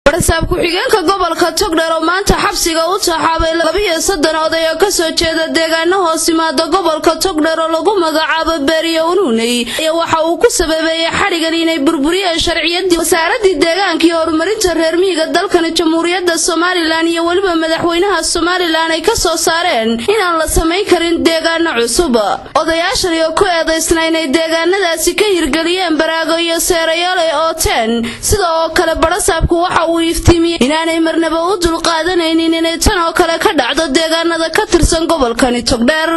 barsaab ku xigeenka gobolka Togdheer oo maanta xabsiga u taxaabay 2 oday oo ka soo jeeda deegaano hoos yimaada gobolka Togdheer oo lagu magacaabo Beeriyo Unuunay waxa uu ku sababeeyay xarigan inay burburiyeen sharciyadii wasaaradda deegaanka iyo horumarinta reer miyiga dalkan Jamhuuriyadda Soomaaliland iyo waliba madaxweynaha Soomaaliland ay ka soo saareen in aan la sameyn karin deegaano cusub odayaashan oo ku eedeysnaa inay deegaanadaasi ka hirgeliyeen baraago iyo seerayaal ay ooteen sidoo kale barsaabku waxa uu iftiimiyay inaanay marnaba u dulqaadanaynin inay tan oo kale ka dhacdo deegaanada ka tirsan gobolkani Togdheer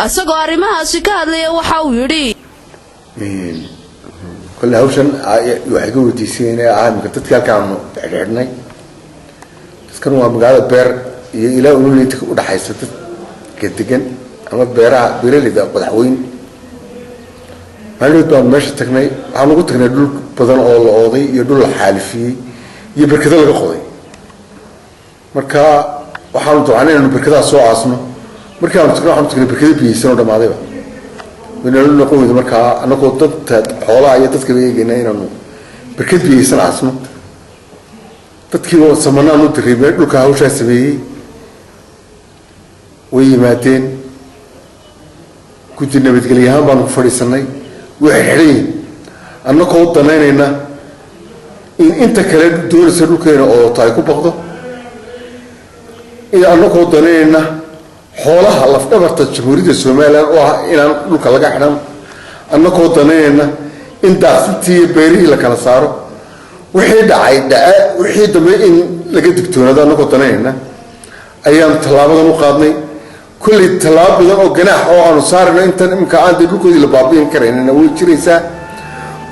asagoo arrimahaasi ka hadlaya waxa uu yiri كل هوشن يحكوا تيسين عام كتت كلام حرناي كانوا مقالة بير إلى أنوني تكون حيث كتجن أما بيرها بيرلي ده قدحوين هل يتوان ماشي تكني أنا قلت كنا دول بدن أوضي يدول الحالفي يبركض القضي مركا وحاولوا تعاني إنه بركض سوء عصمه مركا حاولوا تكنا بركض بيسنو ده معذبة ونقول نقول إذا مركا أنا قلت حوالي عيا تذكري جناين إنه بركض بيسن عصمه تذكروا سمعنا إنه تقريبا لو كهوش هسبي ويماتين كنت نبيت قليها بانو فريسناي وحرين أنا قلت أنا إن أنت كلام دول سلوك هنا أو طايقو بقضه إن أنا قلت أنا حولها الله في نبرة الجمهورية السومالية وإن لوك لقى حرام أنا قلت أنا إن داخلتي بيري لك أنا صاروا وحيد عيد وحيد ما إن لقيت دكتور هذا أنا قلت أنا أيام طلابة مقاضني كل الطلاب بدأوا جناح أو أنا صار إن أنت إمك عندي لوك اللي بابين كرين إنه ويشريسا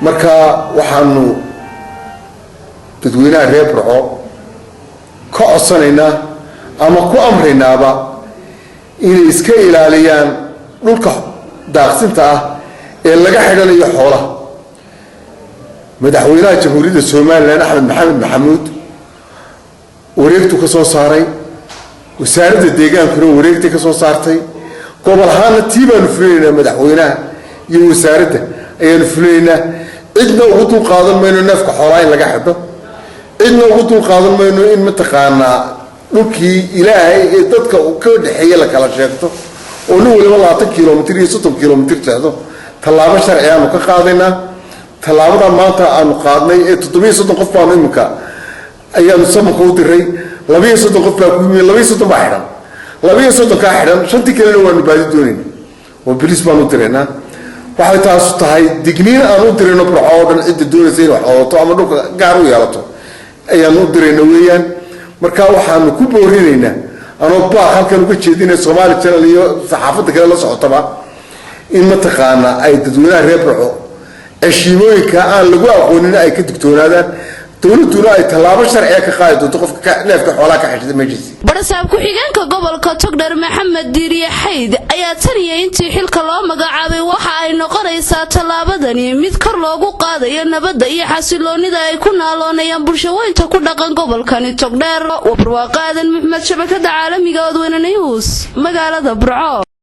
مركا وحنو تدوينا ريبرو كأصلنا أما كأمرنا با إن إسكيل عليان لوك داخسنتا إلا جحدا لي حوله مدحوينا جمهورية الصومال أحمد محمود وريكتو كسو صاري وسارد الديجان كانوا وريكتي كسو صارتي قبل هان تيبا نفلينا مدحوينا يوسارده أي نفلينا إدنا وقتو قادم ما إنه نفك حوالين لقى حده إدنا وقتو قادم ما إنه إن متقانا لوكي إلهي تدك وكود حيلك على شيكته ونقول والله 10 كيلومتر 6 كيلومتر تهدو طلابة شرعية مكقاضينا طلابة ما أنو قادني 360 قف بانو إمكا أيام نسمى قوت الري 260 قف بانو 260 باحرم 260 كاحرم شنتي كلا نوان نبادي دونين وبليس بانو ترينا waxay taas tahay digniin aan u direyno burcoodan cid doonaysa wax oo to ama dhulka gaar u yeelato ayaan u direyno weeyaan marka waxaan ku boorinaynaa anoo baa halkan uga jeedinay Soomaali channel iyo saxaafadda kale la socotaba in ma taqaana ay dadweynaha reer burco ashimooyinka aan lagu aqoonin ay ka digtoonaadaan dawladuna ay talaabo sharci ka qaado qofka neefka xoolaha ka xidhay majlis barsaab ku xigeenka gobolka Togdheer Maxamed Diiriye Xayd ayaa taniyay intii xilka loo magacaabay waxa ay noqonaysaa talaabadani mid kor loogu qaadayo nabadda iyo xasiloonida ay ku naaloonayaan bulshooyinka ku dhaqan gobolkani Togdheer. Waa barwaaqadan Maxmed shabakada caalamiga ah Wadweyne News magaalada Burco.